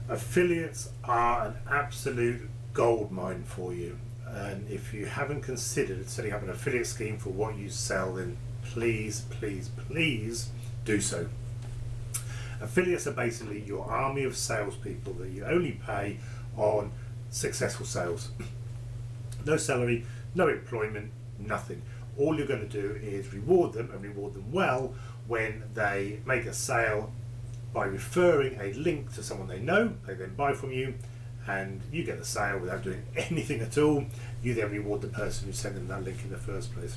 Affiliates are an absolute gold mine for you, and if you haven't considered setting up an affiliate scheme for what you sell, then please do so. Affiliates are basically your army of salespeople that you only pay on successful sales. No salary, no employment, nothing. All you're going to do is reward them, and reward them well, when they make a sale by referring a link to someone they know. They then buy from you, and you get the sale without doing anything at all. You then reward the person who sent them that link in the first place.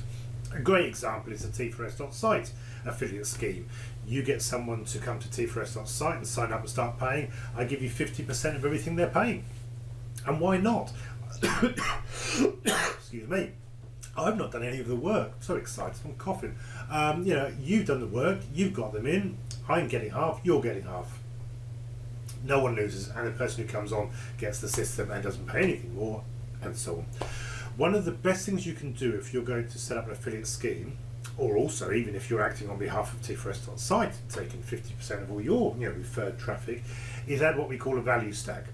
A great example is the T4S.site affiliate scheme. You get someone to come to T4S.site and sign up and start paying. I give you 50% of everything they're paying. And why not? Excuse me. I've not done any of the work. I'm so excited, I'm coughing. You've done the work, you've got them in. I'm getting half, you're getting half. No one loses, and the person who comes on gets the system and doesn't pay anything more, and so on. One of the best things you can do if you're going to set up an affiliate scheme, or also even if you're acting on behalf of T4S.site, taking 50% of all your referred traffic, is add what we call a value stack,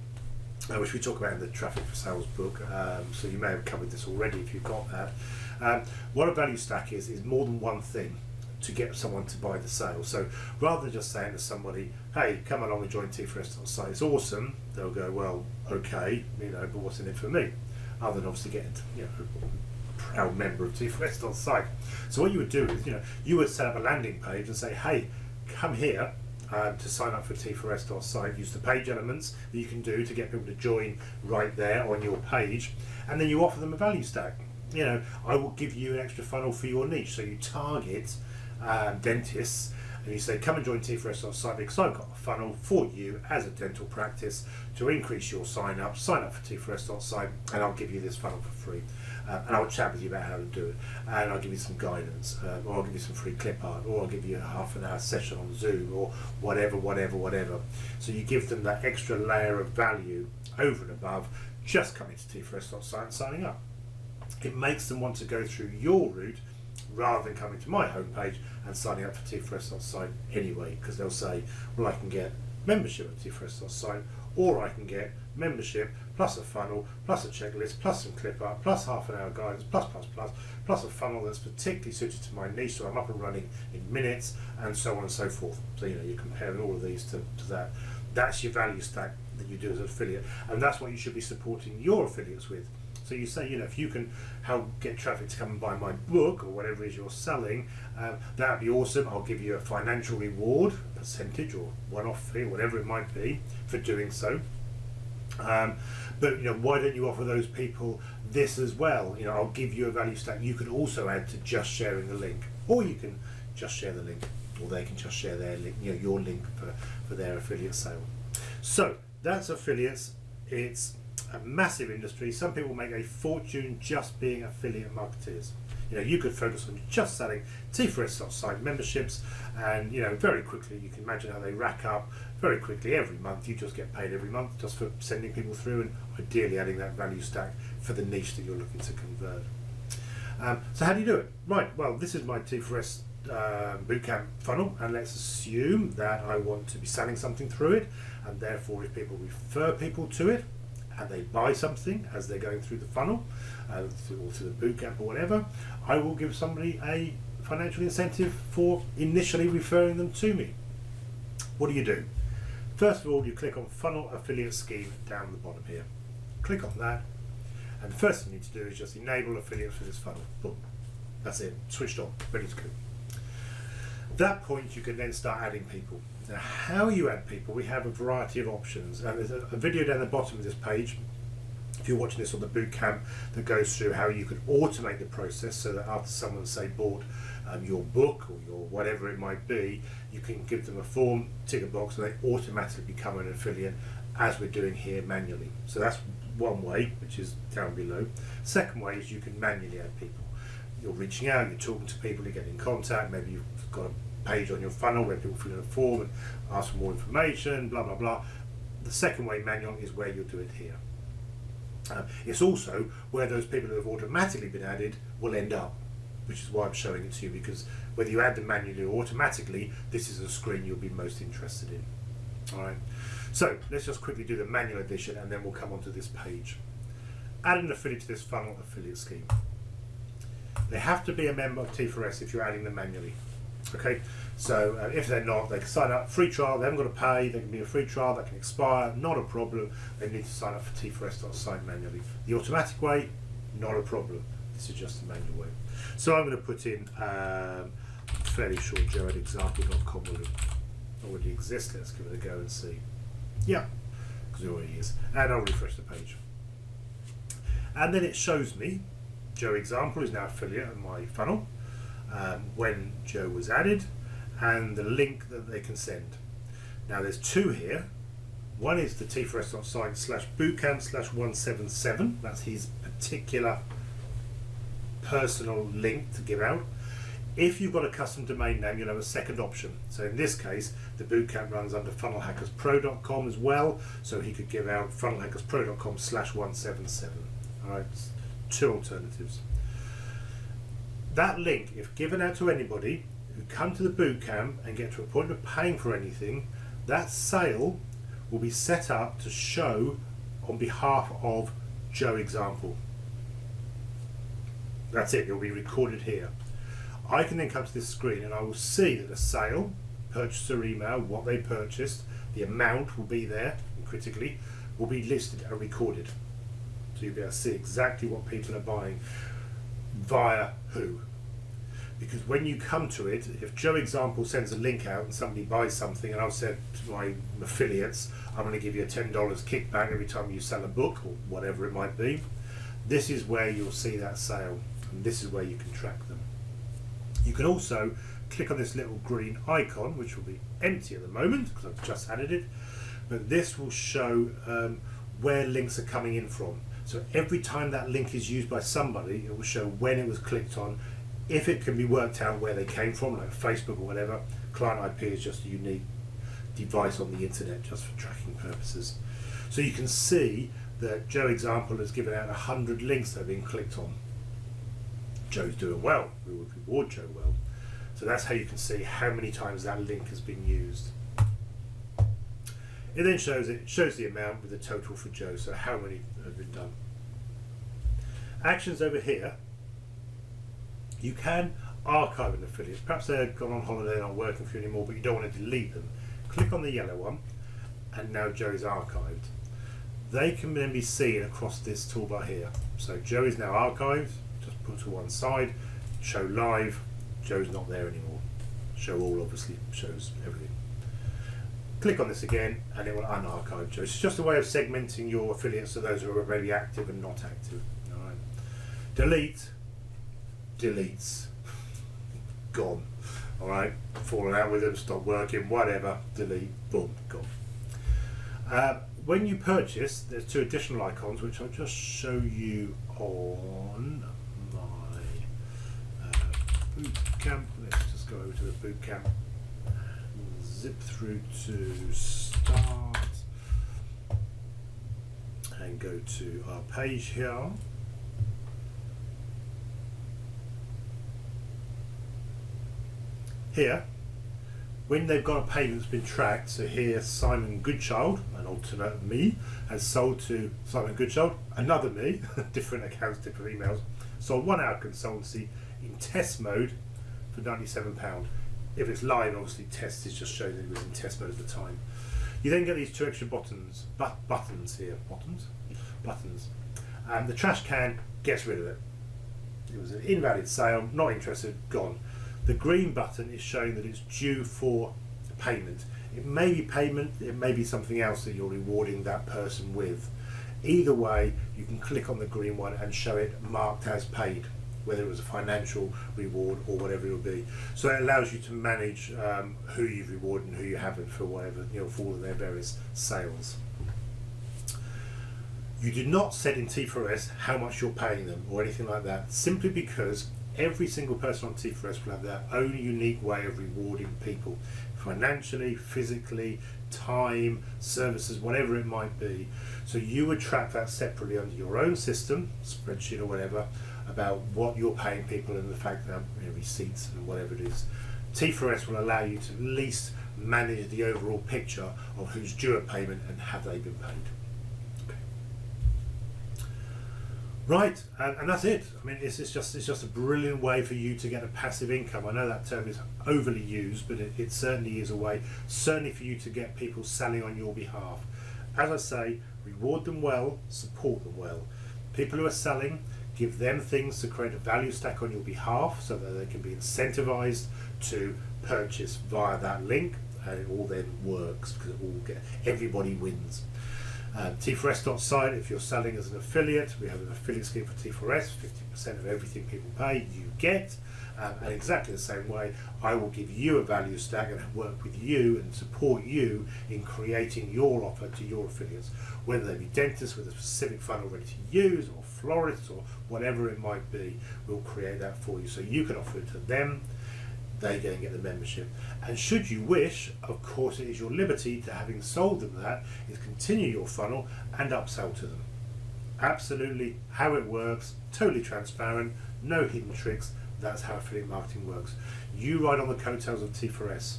which we talk about in the Traffic for Sales book. So you may have covered this already if you've got that. What a value stack is more than one thing to get someone to buy the sale. So rather than just saying to somebody, hey, come along and join T4S.site, it's awesome, they'll go, well, okay, but what's in it for me? Other than obviously getting a proud member of T4S.site. So what you would do is, you would set up a landing page and say, hey, come here to sign up for T4S.site. Use the page elements that you can do to get people to join right there on your page, and then you offer them a value stack. I will give you an extra funnel for your niche. So you target dentists, and you say, come and join T4S.site because I've got a funnel for you as a dental practice to increase your sign up for T4S.site, and I'll give you this funnel for free. And I'll chat with you about how to do it, and I'll give you some guidance, or I'll give you some free clip art, or I'll give you a half an hour session on Zoom, or whatever. So you give them that extra layer of value over and above just coming to T4S.site and signing up. It makes them want to go through your route rather than coming to my homepage and signing up for T4S.site anyway, because they'll say, well, I can get membership at T4S.site, or I can get membership plus a funnel plus a checklist plus some clip art plus half an hour guidance plus a funnel that's particularly suited to my niche, so I'm up and running in minutes, and so on and so forth. So you're comparing all of these to that. That's your value stack that you do as an affiliate, and that's what you should be supporting your affiliates with. So you say, if you can help get traffic to come and buy my book or whatever it is you're selling, that'd be awesome. I'll give you a financial reward, a percentage or one-off fee, whatever it might be, for doing so. But why don't you offer those people this as well? I'll give you a value stack you can also add to just sharing the link, or you can just share the link, or they can just share their link, your link for their affiliate sale. So that's affiliates. It's a massive industry. Some people make a fortune just being affiliate marketers. You could focus on just selling T4S.site memberships, and very quickly you can imagine how they rack up very quickly every month. You just get paid every month just for sending people through, and ideally adding that value stack for the niche that you're looking to convert. So how do you do it? Right, well, this is my T4S Bootcamp funnel, and let's assume that I want to be selling something through it, and therefore if people refer people to it and they buy something as they're going through the funnel, or through the bootcamp or whatever, I will give somebody a financial incentive for initially referring them to me. What do? First of all, you click on Funnel Affiliate Scheme down the bottom here. Click on that, and the first thing you need to do is just enable affiliates for this funnel. Boom. That's it. Switched on. Ready to go. At that point, you can then start adding people. Now, how you add people, we have a variety of options. And there's a video down the bottom of this page, if you're watching this on the bootcamp, that goes through how you can automate the process, so that after someone, say, bought your book or your whatever it might be, you can give them a form, tick a box, and they automatically become an affiliate, as we're doing here manually. So that's one way, which is down below. Second way is you can manually add people. You're reaching out, you're talking to people, you get in contact, maybe you've got a page on your funnel where people fill in a form and ask for more information, blah blah blah. The second way, manual, is where you'll do it here. It's also where those people who have automatically been added will end up, which is why I'm showing it to you, because whether you add them manually or automatically, this is a screen you'll be most interested in. Alright, So let's just quickly do the manual addition and then we'll come on to this page. Add an affiliate to this funnel affiliate scheme. They have to be a member of T4S if you're adding them manually. Okay, so if they're not, they can sign up, free trial, they haven't got to pay, they can be a free trial, that can expire, not a problem. They need to sign up for T4S.site manually. The automatic way, not a problem. This is just the manual way. So I'm going to put in fairly short joe@example.com will already exist. Let's give it a go and see. Yeah, because it already is. And I'll refresh the page. And then it shows me Joe Example is now affiliate of my funnel when Joe was added, and the link that they can send. Now there's two here. One is the T4S.site/bootcamp/177. That's his particular personal link to give out. If you've got a custom domain name, you'll have a second option. So in this case, the bootcamp runs under funnelhackerspro.com as well, so he could give out funnelhackerspro.com/177. All right, two alternatives. That link, if given out to anybody who come to the bootcamp and get to a point of paying for anything, that sale will be set up to show on behalf of Joe Example. That's it, it will be recorded here. I can then come to this screen and I will see that the sale, purchaser email, what they purchased, the amount will be there, and critically, will be listed and recorded. So you'll be able to see exactly what people are buying via who. Because when you come to it, if Joe Example sends a link out and somebody buys something, and I've said to my affiliates, I'm going to give you a $10 kickback every time you sell a book or whatever it might be, this is where you'll see that sale, and this is where you can track them. You can also click on this little green icon, which will be empty at the moment because I've just added it, but this will show where links are coming in from. So every time that link is used by somebody, it will show when it was clicked on. If it can be worked out where they came from, like Facebook or whatever, client IP is just a unique device on the internet just for tracking purposes. So you can see that Joe Example has given out 100 links that have been clicked on. Joe's doing well. We would reward Joe well. So that's how you can see how many times that link has been used. It then shows the amount with the total for Joe, so how many have been done. Actions over here. You can archive an affiliate. Perhaps they're gone on holiday, they're not working for you anymore, but you don't want to delete them. Click on the yellow one, and now Joe's archived. They can then be seen across this toolbar here. So Joe is now archived. Just put to one side. Show live. Joe's not there anymore. Show all obviously shows everything. Click on this again, and it will unarchive Joe. It's just a way of segmenting your affiliates to those who are already active and not active. All right. Delete. Deletes. Gone. All right. Falling out with them. Stop working. Whatever. Delete. Boom. Gone. When you purchase, there's two additional icons which I'll just show you on my bootcamp. Let's just go over to the bootcamp. Zip through to start and go to our page here. Here, when they've got a payment that's been tracked, so here Simon Goodchild, an alternate me, has sold to Simon Goodchild, another me, different accounts, different emails, sold 1 hour consultancy in test mode for £97. If it's live, obviously test is just showing that it was in test mode at the time. You then get these two extra buttons here, buttons, and the trash can gets rid of it. It was an invalid sale, not interested, gone. The green button is showing that it's due for payment. It may be payment, it may be something else that you're rewarding that person with. Either way, you can click on the green one and show it marked as paid, whether it was a financial reward or whatever it will be. So it allows you to manage who you've rewarded and who you haven't for whatever, for all of their various sales. You do not set in T4S how much you're paying them or anything like that, simply because every single person on T4S will have their own unique way of rewarding people, financially, physically, time, services, whatever it might be. So you would track that separately under your own system, spreadsheet or whatever, about what you're paying people and the fact that receipts and whatever it is. T4S will allow you to at least manage the overall picture of who's due a payment and have they been paid. Okay. Right, and that's it. I mean, it's just a brilliant way for you to get a passive income. I know that term is overly used, but it certainly is a way, certainly for you to get people selling on your behalf. As I say, reward them well, support them well. People who are selling, give them things to create a value stack on your behalf so that they can be incentivized to purchase via that link, and it all then works because everybody wins. T4S.site, if you're selling as an affiliate, we have an affiliate scheme for T4S, 50% of everything people pay you get, and exactly the same way I will give you a value stack and work with you and support you in creating your offer to your affiliates, whether they be dentists with a specific funnel ready to use, or florists, or whatever it might be. We'll create that for you so you can offer it to them, they go and get the membership. And should you wish, of course it is your liberty to, having sold them that, is continue your funnel and upsell to them. Absolutely how it works, totally transparent, no hidden tricks. That's how affiliate marketing works. You ride on the coattails of T4S.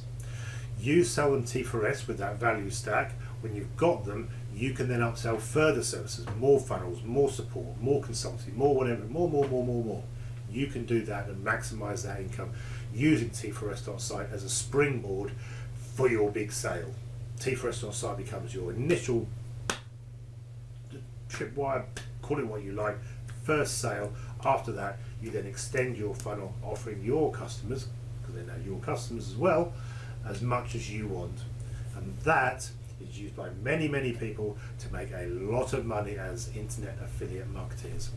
You sell them T4S with that value stack. When you've got them, you can then upsell further services, more funnels, more support, more consulting, more whatever, more. You can do that and maximize that income using T4S.site as a springboard for your big sale. T4S.site becomes your initial tripwire, call it what you like, first sale. After that, you then extend your funnel, offering your customers, because they're now your customers as well, as much as you want. And that is used by many people to make a lot of money as internet affiliate marketeers.